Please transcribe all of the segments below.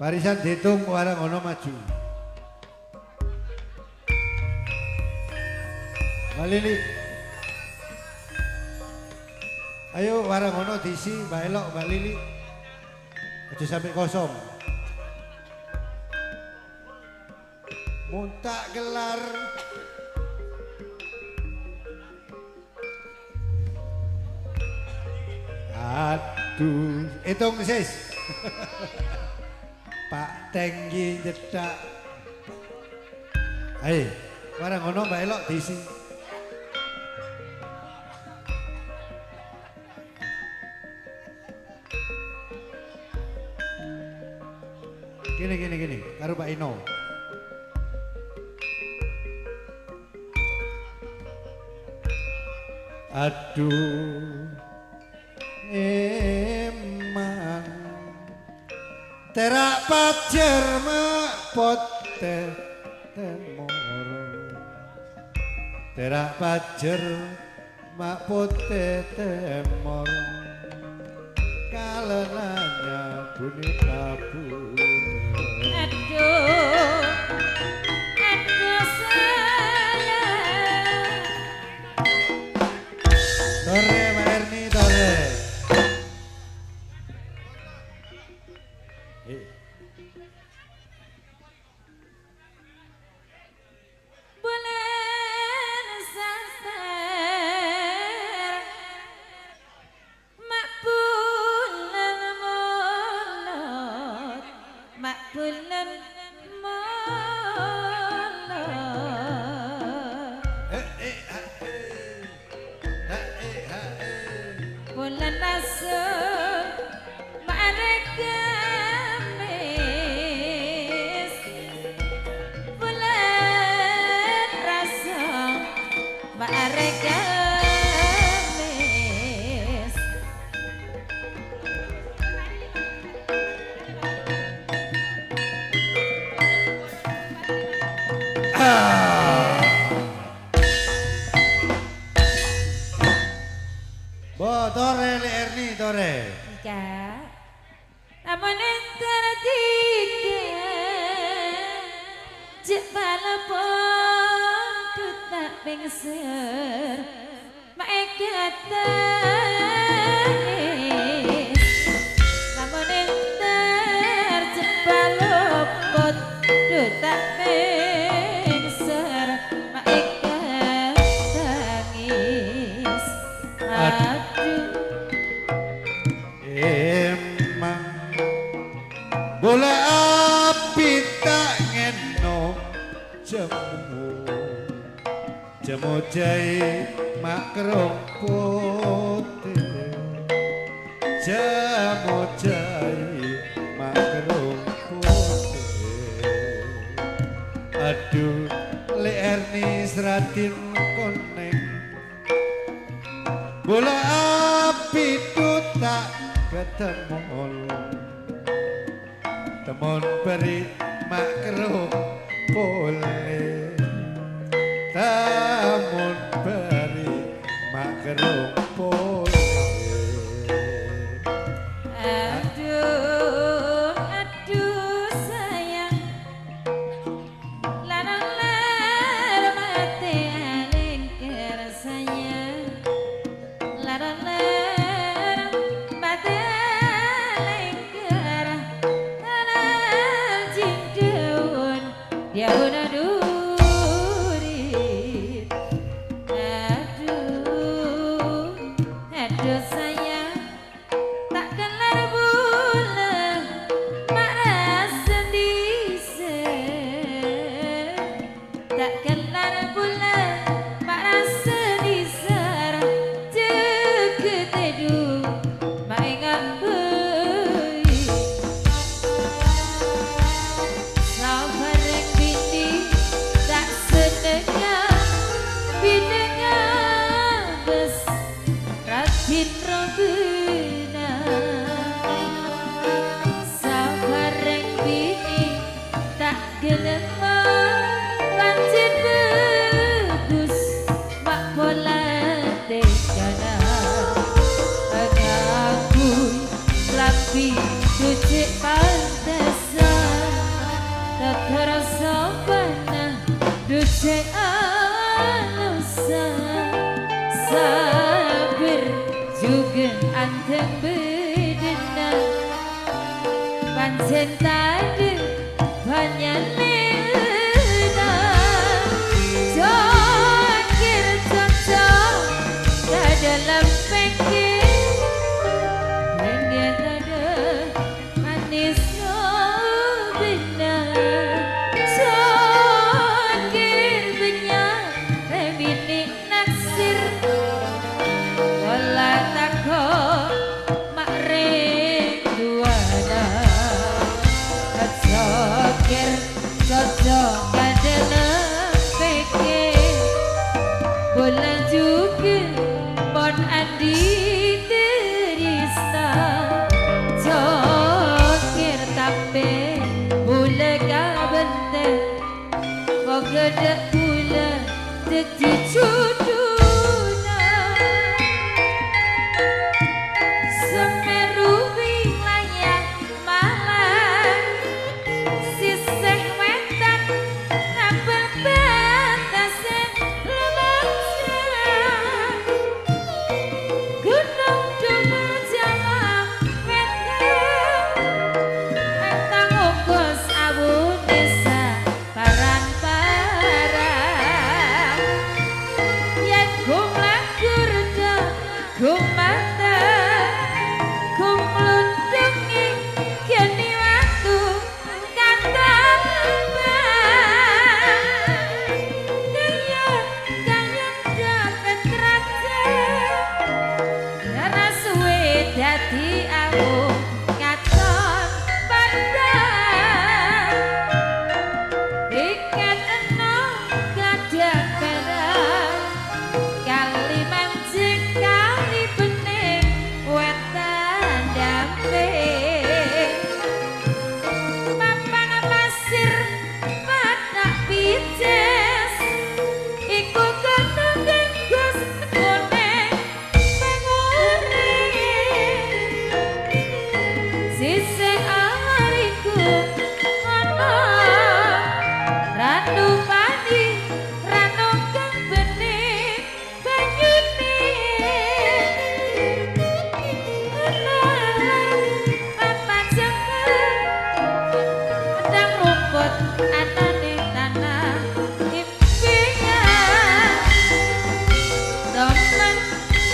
Barisan ditung warang ono maju. Balili. Ayo warang ono diisi, Mbak Elok, Mbak Lili. Aja sampai kosong. Muntak gelar. Aduh, hitung sis. Pak Tenggi jedak. Ayo, warang ono Mbak Elok diisi. Gini, karo Pak Ino. Aduh, emang terak pajar mak pote temoro. Terak pajar mak pote temoro. Kalenanya buni kabur. Aduh sayang. Tore Mbak Erni, tore. Bulan sasar mak bulan molot, mak bulan molot. Bulan asal marek gamis. Bulan rasa marek gamis. Bo, tore Le Erni, tore. Ika namun entar tiga cek balapon tutak pengser maekatanis namun entar cek balapon tutak pengser maekatanis. Aduh Emang bola api tak ngeno jemu jai makrong putih jemu jai makrong putih. Aduh Le Erni seratin koneng bola api itu tak ketemu temon beri makrong boleh temon beri makrong boleh. Aduh sayang larang mati alingkir sayang larang mati alingkir larang cindaun daun duri. Aduh sayang tak kelar bulan marah sendisar tak kelar bulan marah sendisar deket edu maingat bui sabar yang bini tak sedengah binengah bes rajin robena sabar yang bini tak gelem rajin bagus mak bola dekana ngakui rapi tucik pantesan. ageng bedena pancen tadi banyak nena jokir cocok dalam pengen pengen ada manis benar jokir banyak remini naksir wala takut mak rinduana jokir cocok dalam pengen bulan juga pon andi terista jokir tapi bule kabente pogede bule dadi juduna semeru wilayah Malang sisih wetan ngabel batase lumangsah gunung dumur jalan wetan etang ugus awu desa paran-paran yen gumlah gurda gumata gumlundungi kene watu kandang kaya kaya dapat raja darah suwe dadi aku katon padang ikan enom gadah perang kali mancing kali bening wetan damping papan pasir padak pijes iku kenang genggus kuning penguring sisih ariku ana randu padi ranu kang bening banyune papa cekel pedang rumput anane tanah impingan teman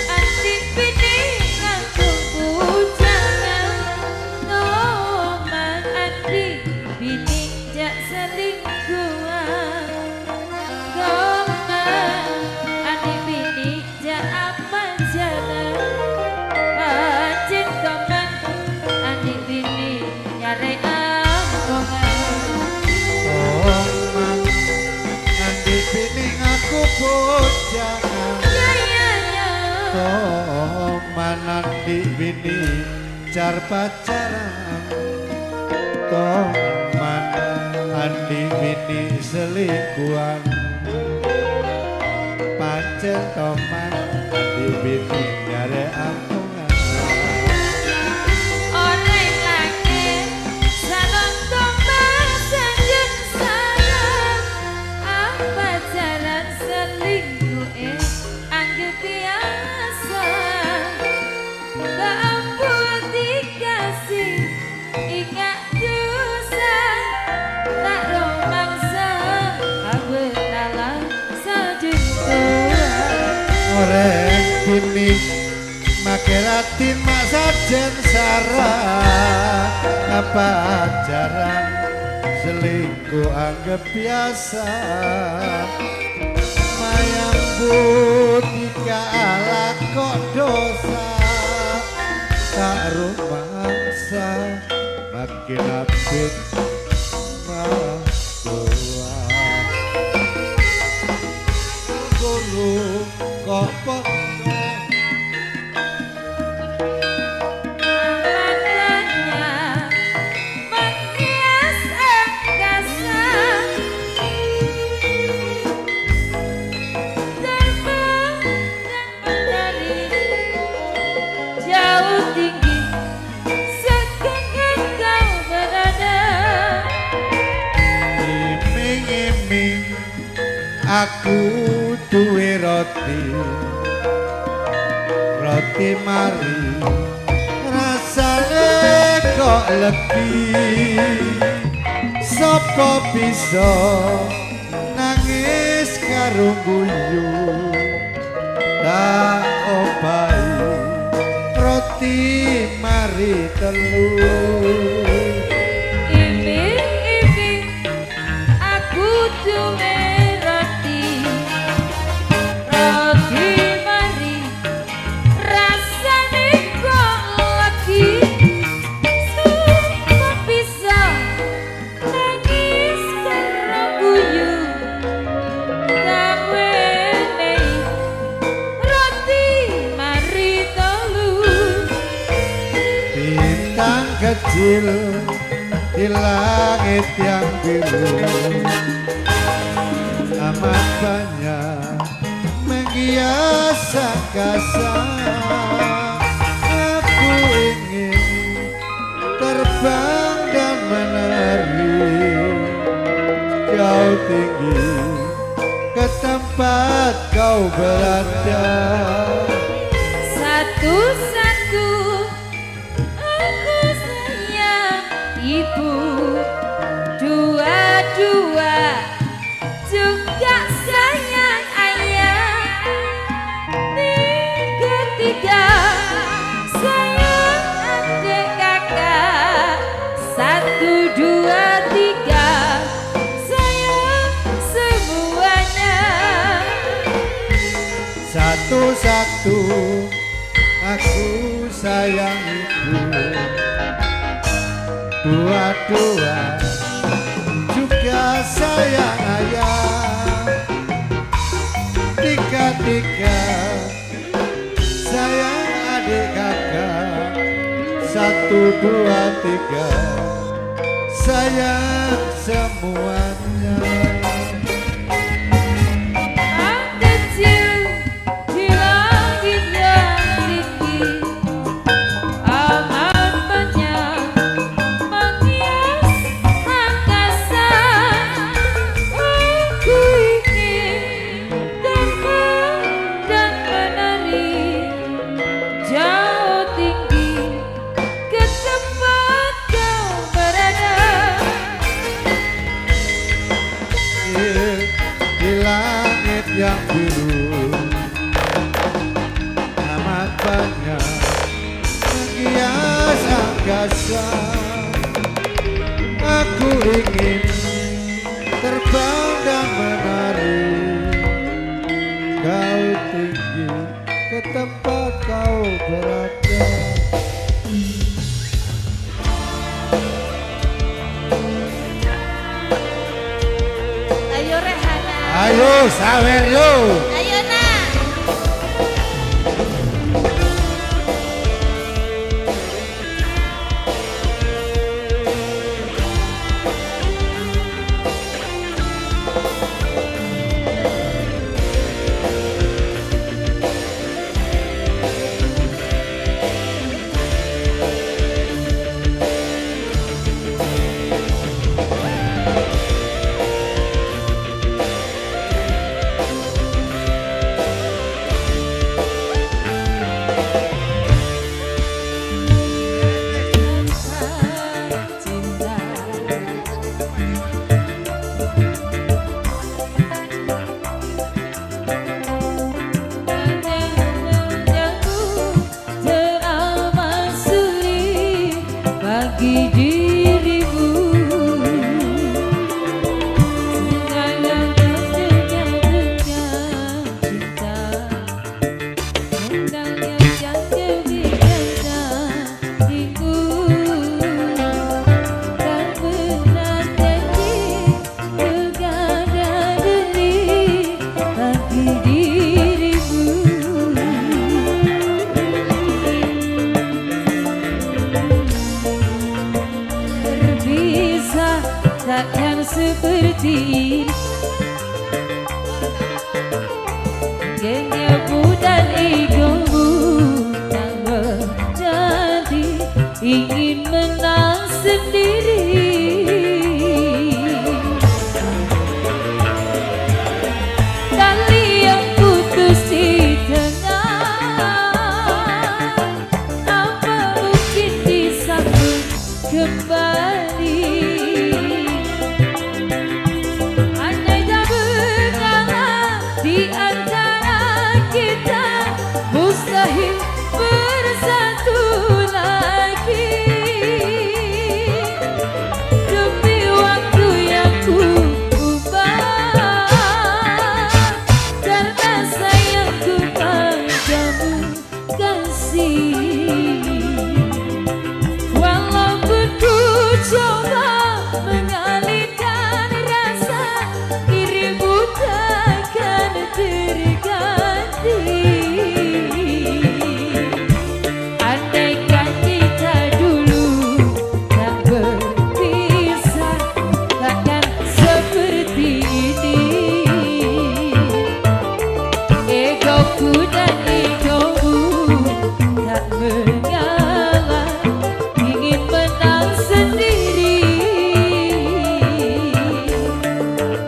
adik bini ngaku bujangan teman adik bini jak selingkuhan teman adik bini jak apa jalan pancen teman adik bini nyare ampungan Oman andi pining aku bojangan ya ya ya Toman andi bini car pacaran Toman andi bini selingkuhan Pancen toman andi bini nyare ampungan orang langit salon tombak sanjung sayang apa jalan selingkuh anggap biasa tak ampun dikasih ingat dosa tak romangsa abenalah sajengkuhan Orek bini makeratin mak sajen sarah apa jarang selingkuh anggap biasa mayang butika ala kok dosa tak rumangsa makin apik mah tua guru kok pekok matanya menghias angkasa terbang dan menari jauh tinggi segenggam kau berada iming-iming aku duwe roti roti mari kok legi sapa bisa nangis karo guyu tak opai roti mari telu Iming-iming aku duwe roti mari rasane kok lagi sapa bisa nangis karo guyu gawe roti mari telu bintang kecil di langit yang biru amat banyak menghias angkasa aku ingin terbang dan menari jauh tinggi ke tempat kau berada satu-satu aku sayang ibu dua-dua juga sayang ayah tiga-tiga sayang adik kakak satu dua tiga sayang semuanya satu-satu aku sayang ibu dua-dua juga sayang ayah tiga-tiga sayang adik kakak satu dua tiga sayang semuanya kecil di langit yang tinggi amat banyak menghias angkasa aku ingin terbang dan menari jauh tinggi ke tempat kau berada di langit yang biru amat banyak menghias angkasa aku ingin terbang dan menari kau tinggi ke tempat kau berada ayo Rehana ayo sawer yo ayo nak bagi dirimu takkan seperti ini genggamu dan egomu tak menjadi ingin menang sendiri tali yang putus di tengah apa mungkin disambung kembali. Andai tak mengalah di antara kita, mustahil bersatu lagi. Demi waktu yang ku ubah, karena sayangku padamu kasih. Walaupun ku coba mengalihkan rasa, dirimu takkan terganti. Andaikan kita dulu tak berpisah, takkan seperti ini. Egoku dan egomu tak mengalah, ingin menang sendiri.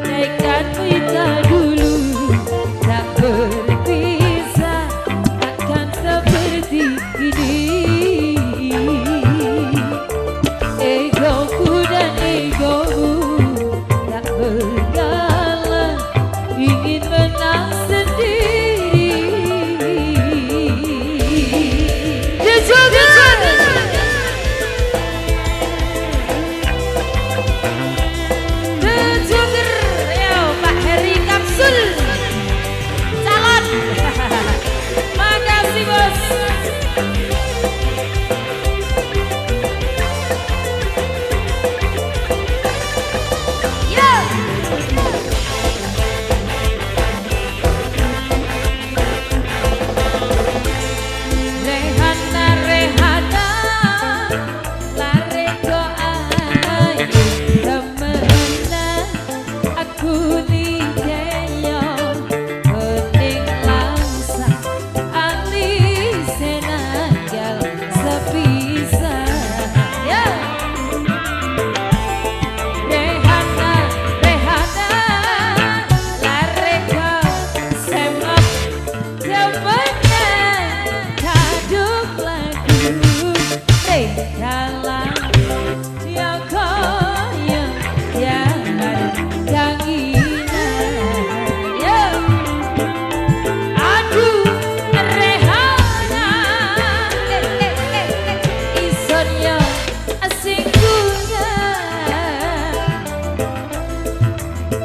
Andaikan kita dulu tak berpisah, takkan seperti ini. Egoku dan egomu tak mengalah, ingin menang sendiri. The Joker, The Joker, yo Pak Heri Kapsul, calon. Makasih bos. Rehana, Rehana, lare ko ayo temena, aku ligeyo pening langsa, ali senanggal sepisah. Ya. Rehana, Rehana, lare ko semap temena, kadung lagu dalam ya kaya ya kanginan. Ya. Aduh Rehana, isonya asing guna,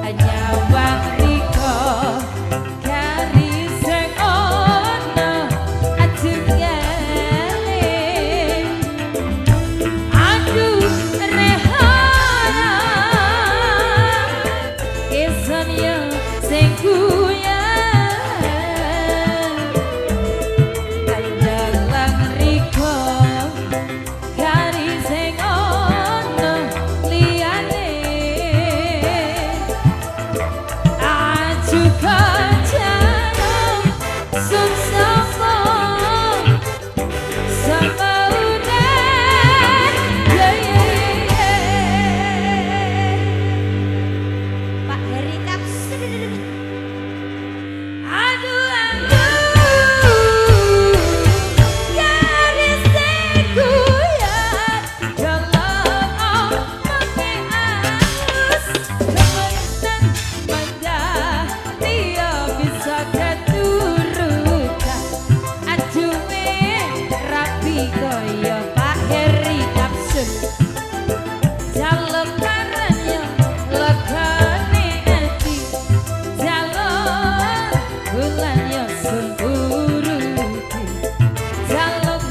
hanya wang riko kari sing ono atunggale. Aduh Rehana, isonya sing guna, dalang riko kari sing ono liyane. Aju kancana sungsama sama udah, Pak Heri Kapsul. Aduh garis seguyan dalam omongan halus, kemenang mendah dia bisa keturutan. Aduh rapi koyo Pak Heri Kapsul, jaluk karennya legane ati, jaluk bulannya sumburuti, jaluk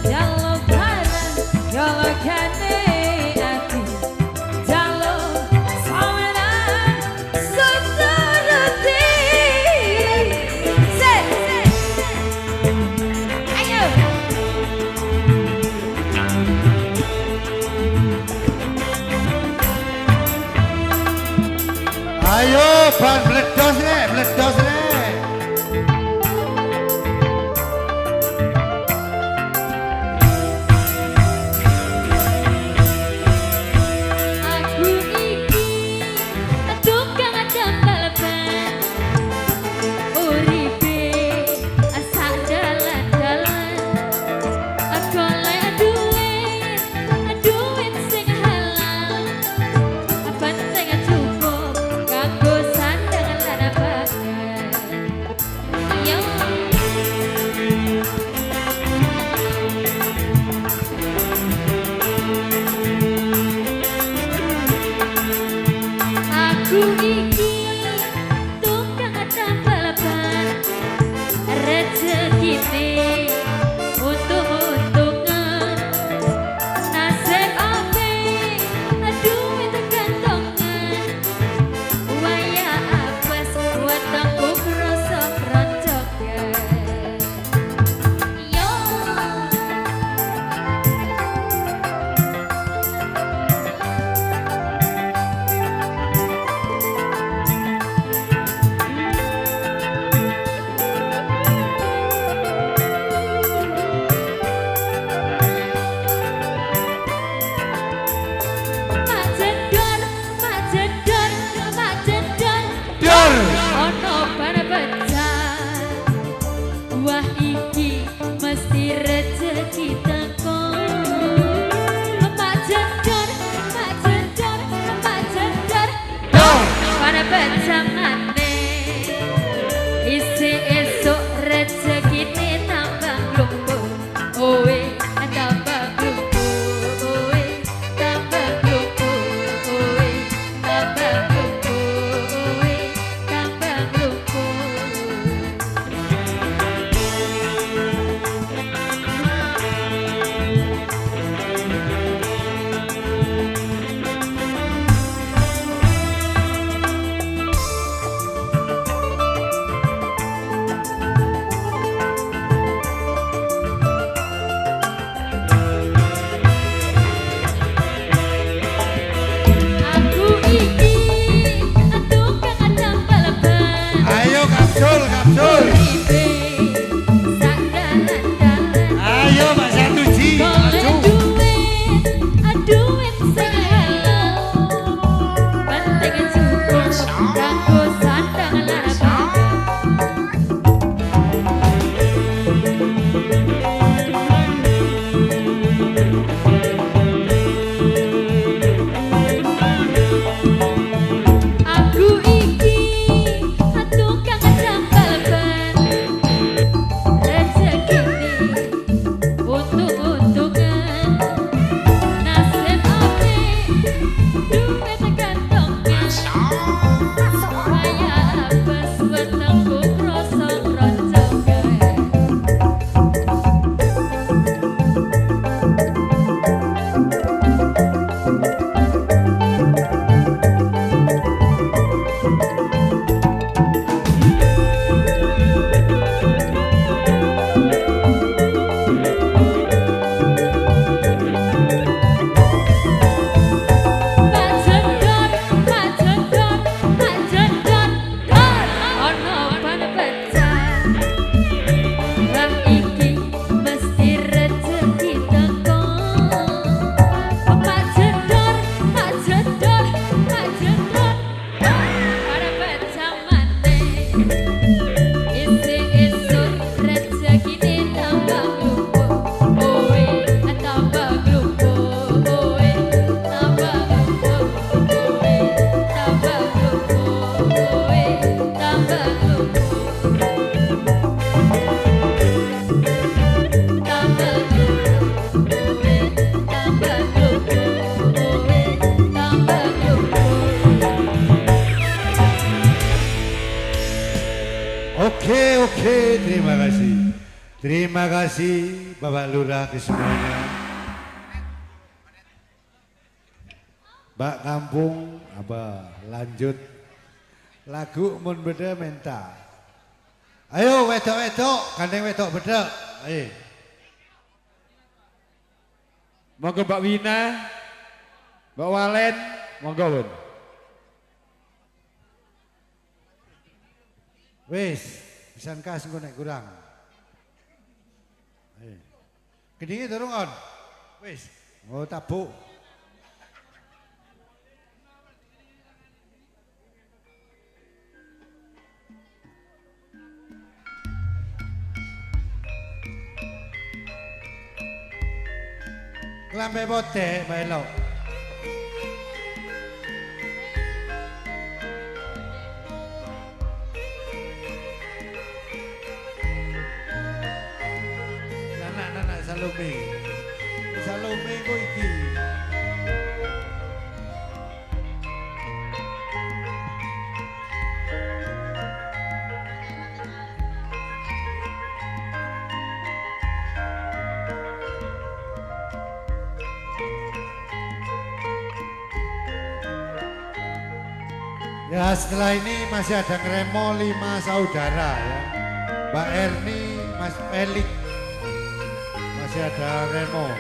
karen yo legane ati, jaluk saweran seturuti. Set, ayo. Ayo ban meledos rek, meledos rek. Aku iki tukang jambal-ban, uripe asa dalan-dalan, golek duit sing terima kasih. Terima kasih Bapak Lurah ke semuanya. Mbak Kampung, apa lanjut lagu mun beda menta. Ayo wedok-wedok, gandeng wedok beda. Ayo. Monggo Mbak Wina, Mbak Walen, monggo Bun. Wis, pisan kas engko nek kurang. Ayo. Gedinge durung on. Wis, oh tabuk. Kelambe bote, Mbak Elo. Anak-anak Salome. Salome ku iki. Ya setelah ini masih ada ngeremo 5 saudara ya. Mbak Erni, Mas Pelik. Masih ada Remo.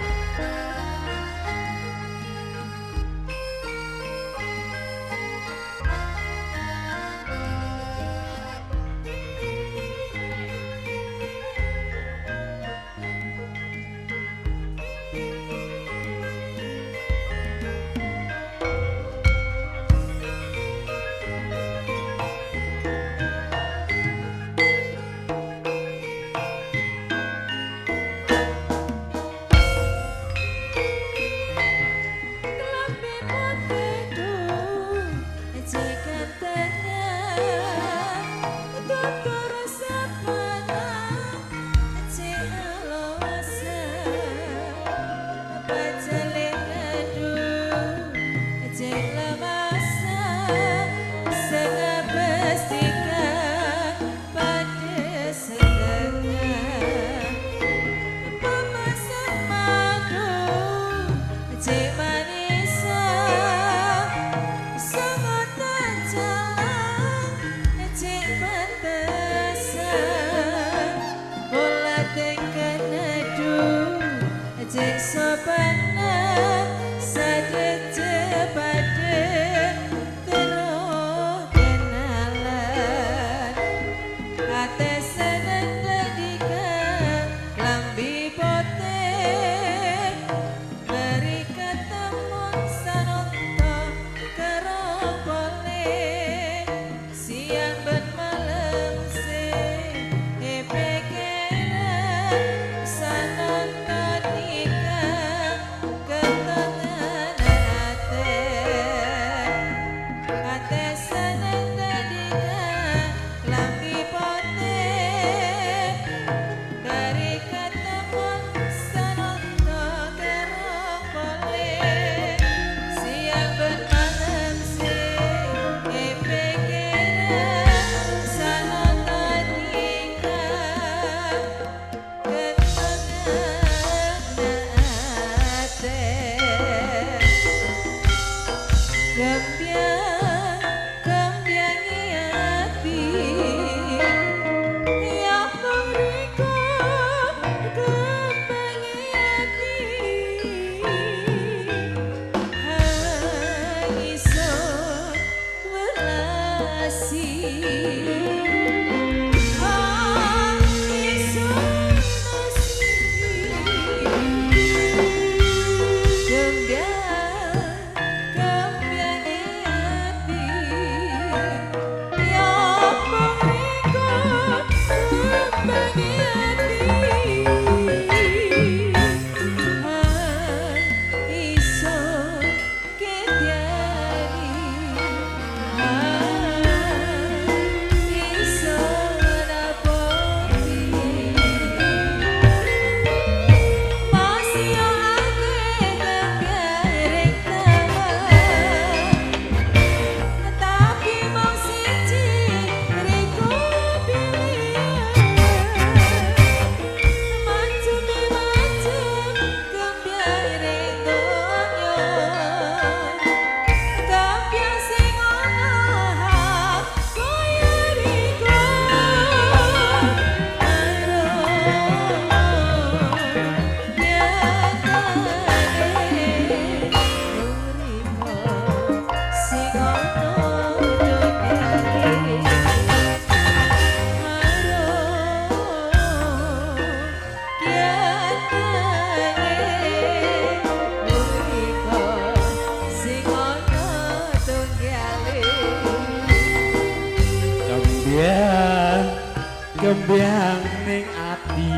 kembang ning ati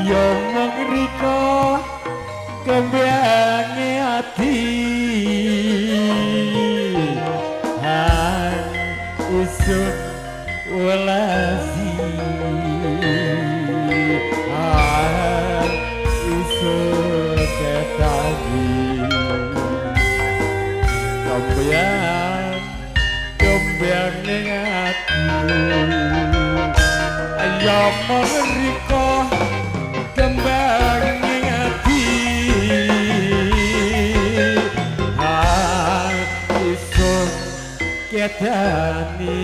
yo mung riko kembange ati usun welasi usun ketagi kembang ning ati ayo meriko kembang ning ati isun ketani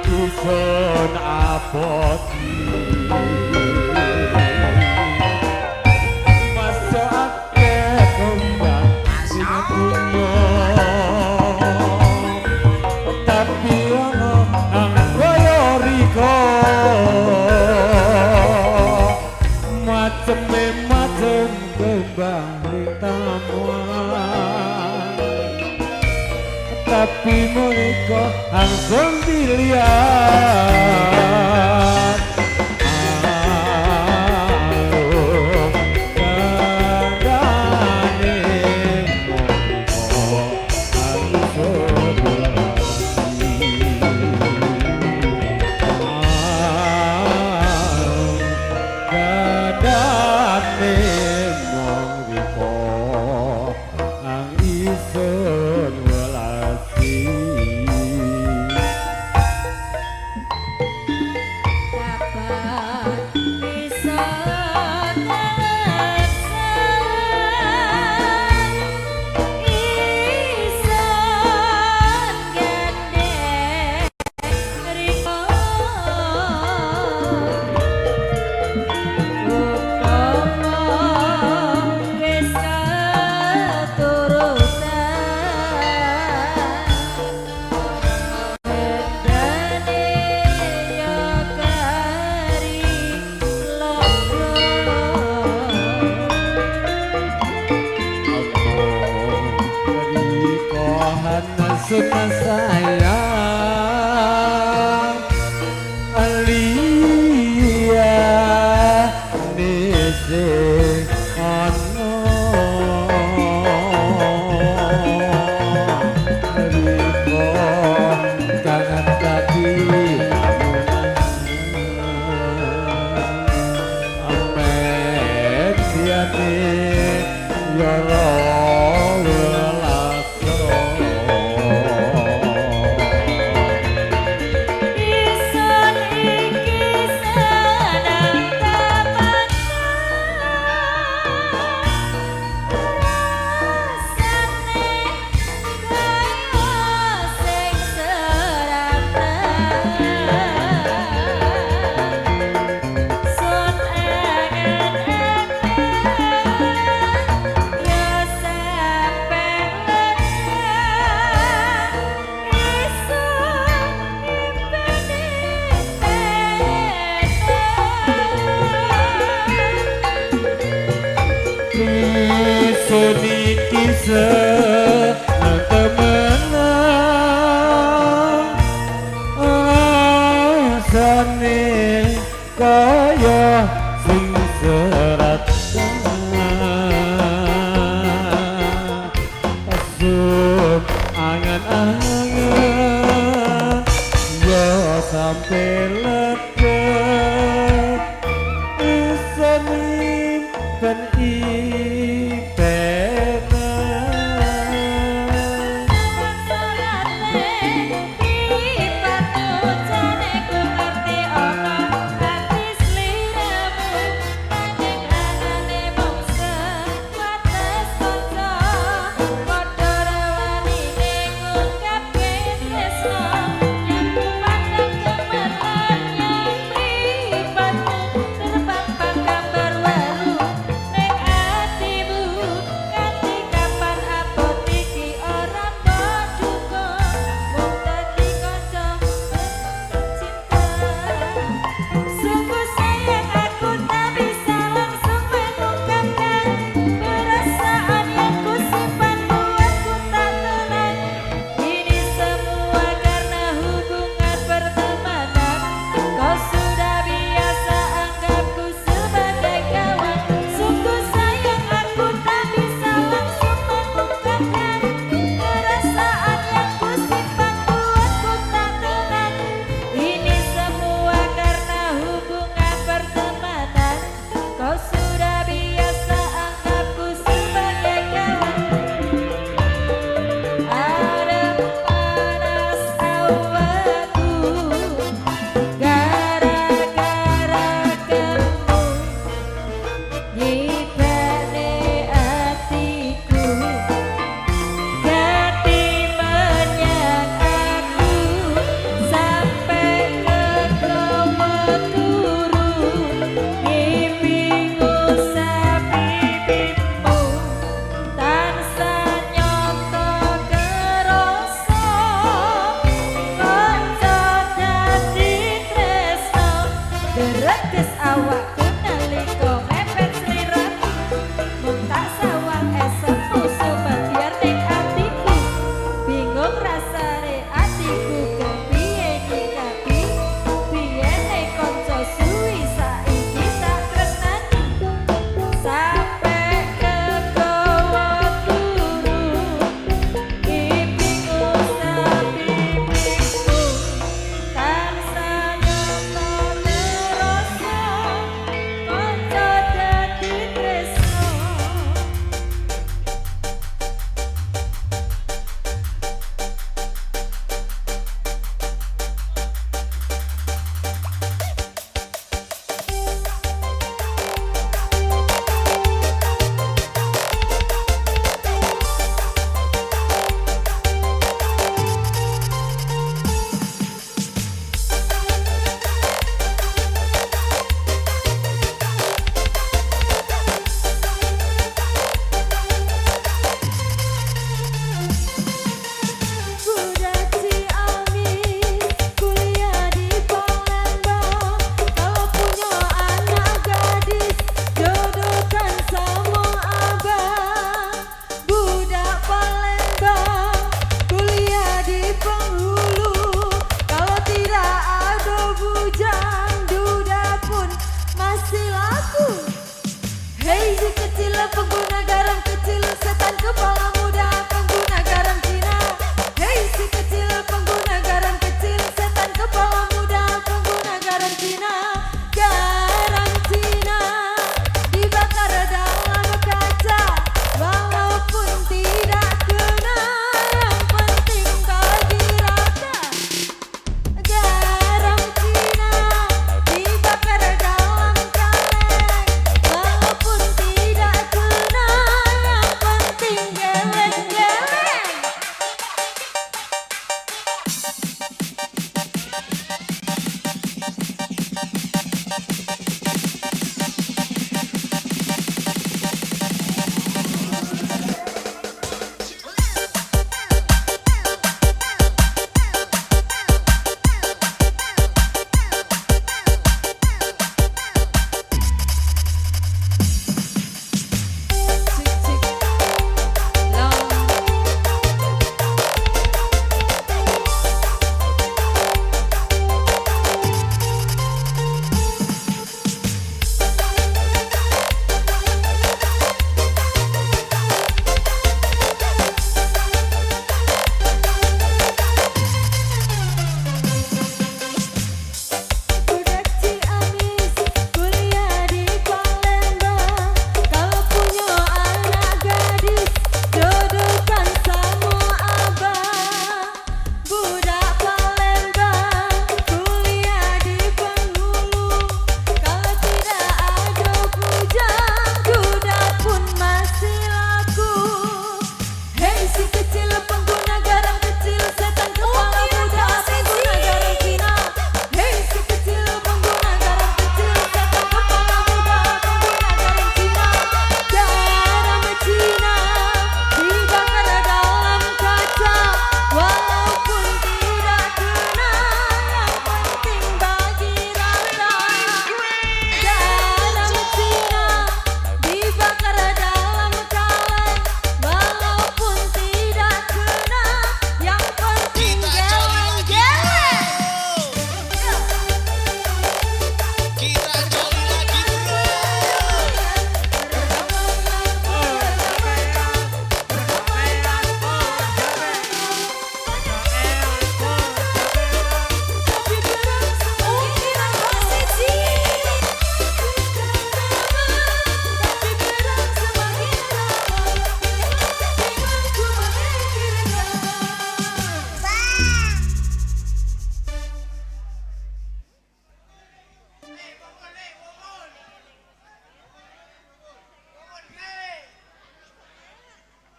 isun apoti macem kembang tamuan tapi mereka langsung dilihat sunnah sayang alia nise ono riko kangen tadi amet diane yoro Suni kisah temenang asane kaya sing serat asup angan-angan yo sampe lepet seni ben Terpampang gambar baru nek Eh